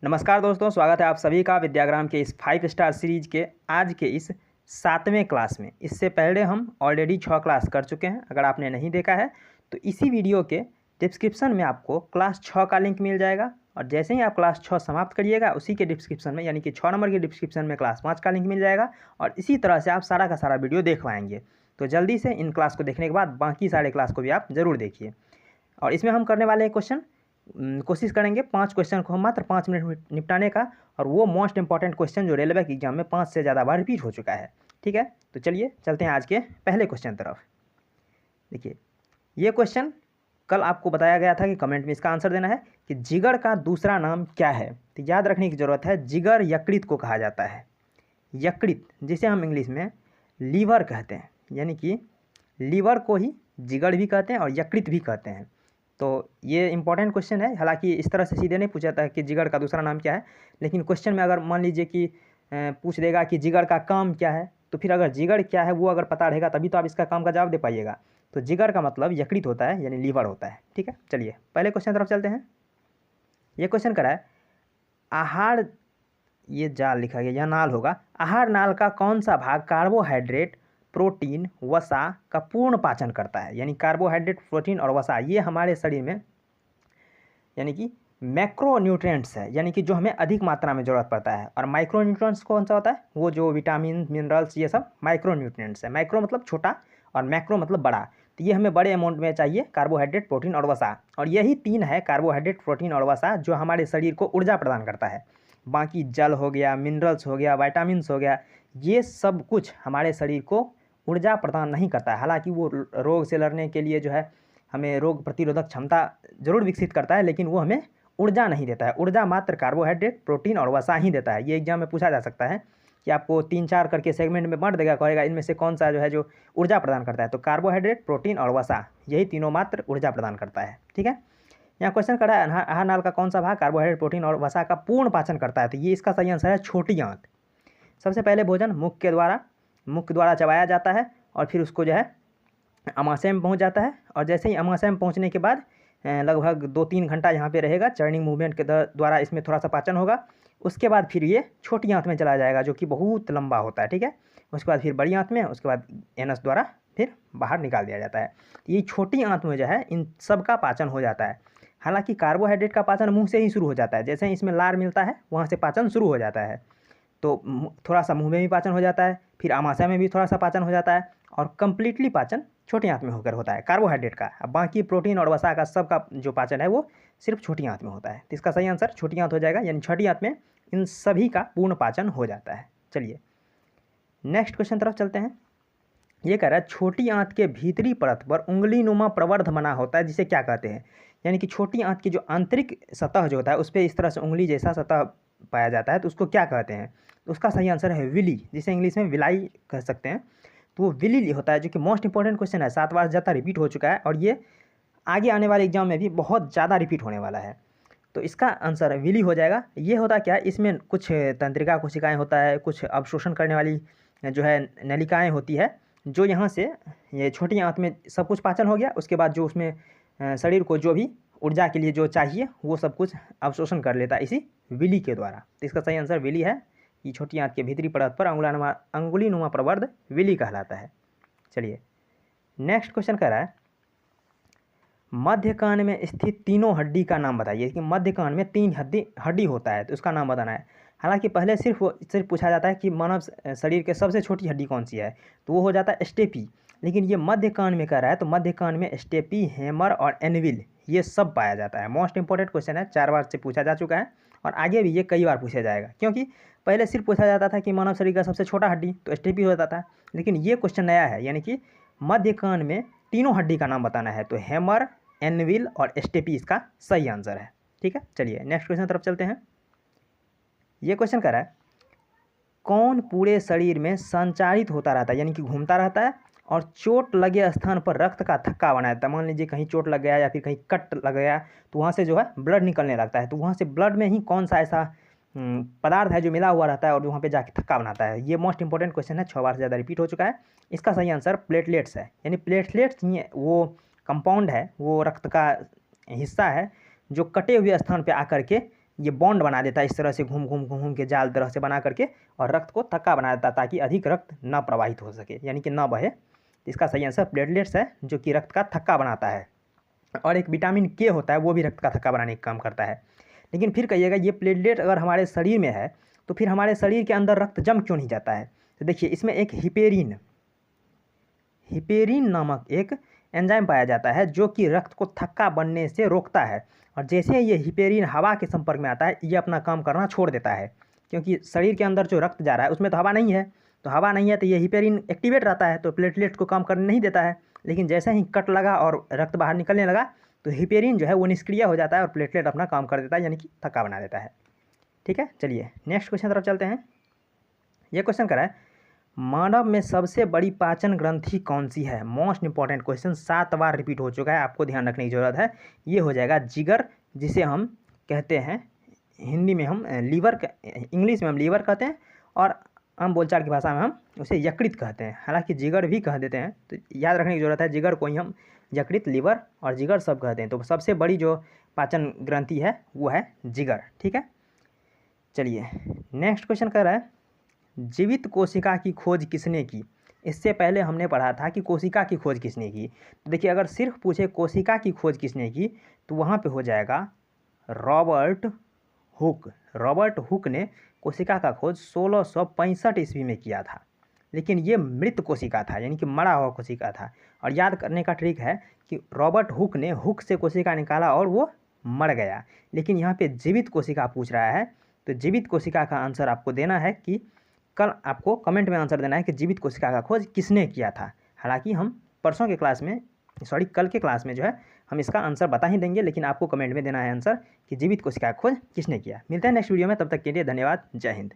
नमस्कार दोस्तों, स्वागत है आप सभी का विद्याग्राम के इस 5 स्टार सीरीज़ के आज के इस 7वें क्लास में। इससे पहले हम ऑलरेडी 6 क्लास कर चुके हैं। अगर आपने नहीं देखा है तो इसी वीडियो के डिस्क्रिप्शन में आपको क्लास 6 का लिंक मिल जाएगा और जैसे ही आप क्लास 6 समाप्त करिएगा उसी के डिस्क्रिप्शन में यानी कि 6 नंबर के डिस्क्रिप्शन में क्लास 5 का लिंक मिल जाएगा और इसी तरह से आप सारा का सारा वीडियो देख पाएंगे। तो जल्दी से इन क्लास को देखने के बाद बाकी सारे क्लास को भी आप ज़रूर देखिए। और इसमें हम करने वाले क्वेश्चन कोशिश करेंगे 5 क्वेश्चन को हम मात्र 5 मिनट में निपटाने का, और वो मोस्ट इंपॉर्टेंट क्वेश्चन जो रेलवे के एग्जाम में 5 से ज़्यादा बार रिपीट हो चुका है। ठीक है, तो चलिए चलते हैं आज के पहले क्वेश्चन तरफ। देखिए, ये क्वेश्चन कल आपको बताया गया था कि कमेंट में इसका आंसर देना है कि जिगर का दूसरा नाम क्या है। तो याद रखने की ज़रूरत है, जिगर यकृत को कहा जाता है। यकृत जिसे हम इंग्लिश में लीवर कहते हैं, यानी कि लीवर को ही जिगर भी कहते हैं और यकृत भी कहते हैं। तो ये इंपॉर्टेंट क्वेश्चन है। हालांकि इस तरह से सीधे नहीं पूछा था कि जिगर का दूसरा नाम क्या है, लेकिन क्वेश्चन में अगर मान लीजिए कि पूछ देगा कि जिगर का काम क्या है, तो फिर अगर जिगर क्या है वो अगर पता रहेगा तभी तो आप इसका काम का जवाब दे पाइएगा। तो जिगर का मतलब यकृत होता है, यानी लीवर होता है। ठीक है, चलिए पहले क्वेश्चन तरफ चलते हैं। ये क्वेश्चन करा है आहार, ये जाल लिखा गया, यह नाल होगा। आहार नाल का कौन सा भाग कार्बोहाइड्रेट, प्रोटीन, वसा का पूर्ण पाचन करता है। यानी कार्बोहाइड्रेट, प्रोटीन और वसा ये हमारे शरीर में यानी कि मैक्रो न्यूट्रिएंट्स है, यानी कि जो हमें अधिक मात्रा में ज़रूरत पड़ता है। और माइक्रो न्यूट्रिएंट्स कौन सा होता है, वो जो विटामिन, मिनरल्स, ये सब माइक्रो न्यूट्रिएंट्स है। माइक्रो मतलब छोटा और मैक्रो मतलब बड़ा। तो ये हमें बड़े अमाउंट में चाहिए, कार्बोहाइड्रेट, प्रोटीन और वसा। और यही 3 है, कार्बोहाइड्रेट, प्रोटीन और वसा, जो हमारे शरीर को ऊर्जा प्रदान करता है। बाकी जल हो गया, मिनरल्स हो गया, विटामिन्स हो गया, ये सब कुछ हमारे शरीर को ऊर्जा प्रदान नहीं करता है। हालांकि वो रोग से लड़ने के लिए जो है हमें रोग प्रतिरोधक क्षमता जरूर विकसित करता है, लेकिन वो हमें ऊर्जा नहीं देता है। ऊर्जा मात्र कार्बोहाइड्रेट, प्रोटीन और वसा ही देता है। ये एग्जाम में पूछा जा सकता है कि आपको 3-4 करके सेगमेंट में बांट देगा, कहेगा इनमें से कौन सा जो है जो ऊर्जा प्रदान करता है। तो कार्बोहाइड्रेट, प्रोटीन और वसा, यही तीनों मात्र ऊर्जा प्रदान करता है। ठीक है, यहाँ क्वेश्चन करा है आहार नाल का कौन सा भाग कार्बोहाइड्रेट, प्रोटीन और वसा का पूर्ण पाचन करता है। तो ये इसका सही आंसर है छोटी आंत। सबसे पहले भोजन मुख के द्वारा चबाया जाता है और फिर उसको जो है अमाशय में पहुंच जाता है। और जैसे ही अमाशय में पहुंचने के बाद लगभग 2-3 घंटा यहाँ पे रहेगा। चर्निंग मूवमेंट के द्वारा इसमें थोड़ा सा पाचन होगा। उसके बाद फिर ये छोटी आंत में चला जाएगा, जो कि बहुत लंबा होता है। ठीक है, उसके बाद फिर बड़ी आंत में, उसके बाद एनस द्वारा फिर बाहर निकाल दिया जाता है। ये छोटी आंत में जो है इन सब का पाचन हो जाता है। हालांकि कार्बोहाइड्रेट का पाचन मुंह से ही शुरू हो जाता है। जैसे ही इसमें लार मिलता है वहाँ से पाचन शुरू हो जाता है। तो थोड़ा सा मुंह में भी पाचन हो जाता है, फिर आमाशय में भी थोड़ा सा पाचन हो जाता है, और कंप्लीटली पाचन छोटी आंत में होकर होता है कार्बोहाइड्रेट का। अब बाकी प्रोटीन और वसा का सबका जो पाचन है वो सिर्फ छोटी आंत में होता है। तो इसका सही आंसर छोटी आंत हो जाएगा, यानी छोटी आंत में इन सभी का पूर्ण पाचन हो जाता है। चलिए नेक्स्ट क्वेश्चन तरफ चलते हैं। ये कह रहा है छोटी आंत के भीतरी परत पर उंगली नुमा प्रवर्ध बना होता है, जिसे क्या कहते हैं। यानी कि छोटी आंत की जो आंतरिक सतह जो होता है उस पर इस तरह से उंगली जैसा सतह पाया जाता है, तो उसको क्या कहते हैं। तो उसका सही आंसर है विली, जिसे इंग्लिश में विलाई कह सकते हैं। तो वो विली होता है, जो कि मोस्ट इंपॉर्टेंट क्वेश्चन है। 7 बार ज़्यादा रिपीट हो चुका है और ये आगे आने वाले एग्जाम में भी बहुत ज़्यादा रिपीट होने वाला है। तो इसका आंसर विली हो जाएगा। ये होता क्या है, इसमें कुछ तंत्रिका कोशिकाएं होता है, कुछ अवशोषण करने वाली जो है नलिकाएँ होती है, जो यहाँ से ये छोटी आंत में सब कुछ पाचन हो गया। उसके बाद जो उसमें शरीर को जो भी ऊर्जा के लिए जो चाहिए वो सब कुछ अवशोषण कर लेता है इसी विली के द्वारा। तो इसका सही आंसर विली है। ये छोटी आंत के भीतरी परत पर अंगुली नुमा प्रवर्ध विली कहलाता है। चलिए नेक्स्ट क्वेश्चन कह रहा है मध्य कान में स्थित तीनों हड्डी का नाम बताइए। कि मध्य कान में 3 हड्डी होता है, तो उसका नाम बताना है। हालांकि पहले सिर्फ पूछा जाता है कि मानव शरीर के सबसे छोटी हड्डी कौन सी है, तो वो हो जाता है स्टेपी। लेकिन ये मध्य कान में कह रहा है, तो मध्य कान में स्टेपी, हेमर और एनविल ये सब पाया जाता है। मोस्ट इंपॉर्टेंट क्वेश्चन है, 4 बार से पूछा जा चुका है और आगे भी ये कई बार पूछा जाएगा। क्योंकि पहले सिर्फ पूछा जाता था कि मानव शरीर का सबसे छोटा हड्डी तो स्टेपी हो जाता था, लेकिन ये क्वेश्चन नया है, यानी कि मध्य कान में तीनों हड्डी का नाम बताना है। तो हेमर, एनविल और स्टेपी इसका सही आंसर है। ठीक है, चलिए नेक्स्ट क्वेश्चन तरफ चलते हैं। ये क्वेश्चन कर रहा है कौन पूरे शरीर में संचारित होता रहता है, यानी कि घूमता रहता है और चोट लगे स्थान पर रक्त का थक्का बना देता है। मान लीजिए कहीं चोट लग गया या फिर कहीं कट लग गया, तो वहाँ से जो है ब्लड निकलने लगता है। तो वहाँ से ब्लड में ही कौन सा ऐसा पदार्थ है जो मिला हुआ रहता है और वहाँ पे जाके थक्का बनाता है। ये मोस्ट इंपॉर्टेंट क्वेश्चन है, 6 बार से ज़्यादा रिपीट हो चुका है। इसका सही आंसर प्लेटलेट्स है। यानी प्लेटलेट्स ही वो कंपाउंड है, वो रक्त का हिस्सा है जो कटे हुए स्थान पे आकर के ये बॉन्ड बना देता है इस तरह से घूम घूम घूम घूम के जाल तरह से बना करके, और रक्त को थक्का बना देता है ताकि अधिक रक्त न प्रवाहित हो सके, यानी कि न बहे। इसका सही आंसर प्लेटलेट्स है, जो कि रक्त का थक्का बनाता है। और एक विटामिन के होता है, वो भी रक्त का थक्का बनाने का काम करता है। लेकिन फिर कहिएगा ये प्लेटलेट अगर हमारे शरीर में है तो फिर हमारे शरीर के अंदर रक्त जम क्यों नहीं जाता है? तो देखिए इसमें एक हिपेरिन नामक एक एंजाइम पाया जाता है जो कि रक्त को थक्का बनने से रोकता है। और जैसे ये हिपेरिन हवा के संपर्क में आता है, ये अपना काम करना छोड़ देता है, क्योंकि शरीर के अंदर जो रक्त जा रहा है उसमें तो हवा नहीं है, तो हवा नहीं है तो ये हिपेरिन एक्टिवेट रहता है, तो प्लेटलेट को काम करने नहीं देता है। लेकिन जैसे ही कट लगा और रक्त बाहर निकलने लगा तो हिपेरिन जो है वो निष्क्रिय हो जाता है और प्लेटलेट अपना काम कर देता है, यानी कि थक्का बना देता है। ठीक है, चलिए नेक्स्ट क्वेश्चन तरफ चलते हैं। ये क्वेश्चन करा है, मानव में सबसे बड़ी पाचन ग्रंथि कौन सी है? मोस्ट इंपॉर्टेंट क्वेश्चन, 7 बार रिपीट हो चुका है, आपको ध्यान रखने की जरूरत है। ये हो जाएगा जिगर, जिसे हम कहते हैं हिंदी में हम लीवर, इंग्लिश में हम लीवर कहते हैं, और आम बोलचाल की भाषा में हम उसे यकृत कहते हैं। हालांकि जिगर भी कह देते हैं, तो याद रखने की जरूरत है, जिगर को ही हम यकृत, लीवर और जिगर सब कहते हैं। तो सबसे बड़ी जो पाचन ग्रंथि है वो है जिगर। ठीक है, चलिए नेक्स्ट क्वेश्चन कर रहा है, जीवित कोशिका की खोज किसने की? इससे पहले हमने पढ़ा था कि कोशिका की खोज किसने की। तो देखिए अगर सिर्फ पूछे कोशिका की खोज किसने की तो वहाँ पे हो जाएगा रॉबर्ट हुक। रॉबर्ट हुक ने कोशिका का खोज 1665 ईस्वी में किया था, लेकिन ये मृत कोशिका था, यानी कि मरा हुआ कोशिका था। और याद करने का ट्रिक है कि रॉबर्ट हुक ने हुक से कोशिका निकाला और वो मर गया, लेकिन यहाँ पे जीवित कोशिका पूछ रहा है। तो जीवित कोशिका का आंसर आपको देना है कि कल आपको कमेंट में आंसर देना है कि जीवित कोशिका का खोज किसने किया था। हालांकि हम परसों के क्लास में, कल के क्लास में जो है हम इसका आंसर बता ही देंगे, लेकिन आपको कमेंट में देना है आंसर कि जीवित कोशिका का खोज किसने किया। मिलते हैं नेक्स्ट वीडियो में, तब तक के लिए धन्यवाद, जय हिंद।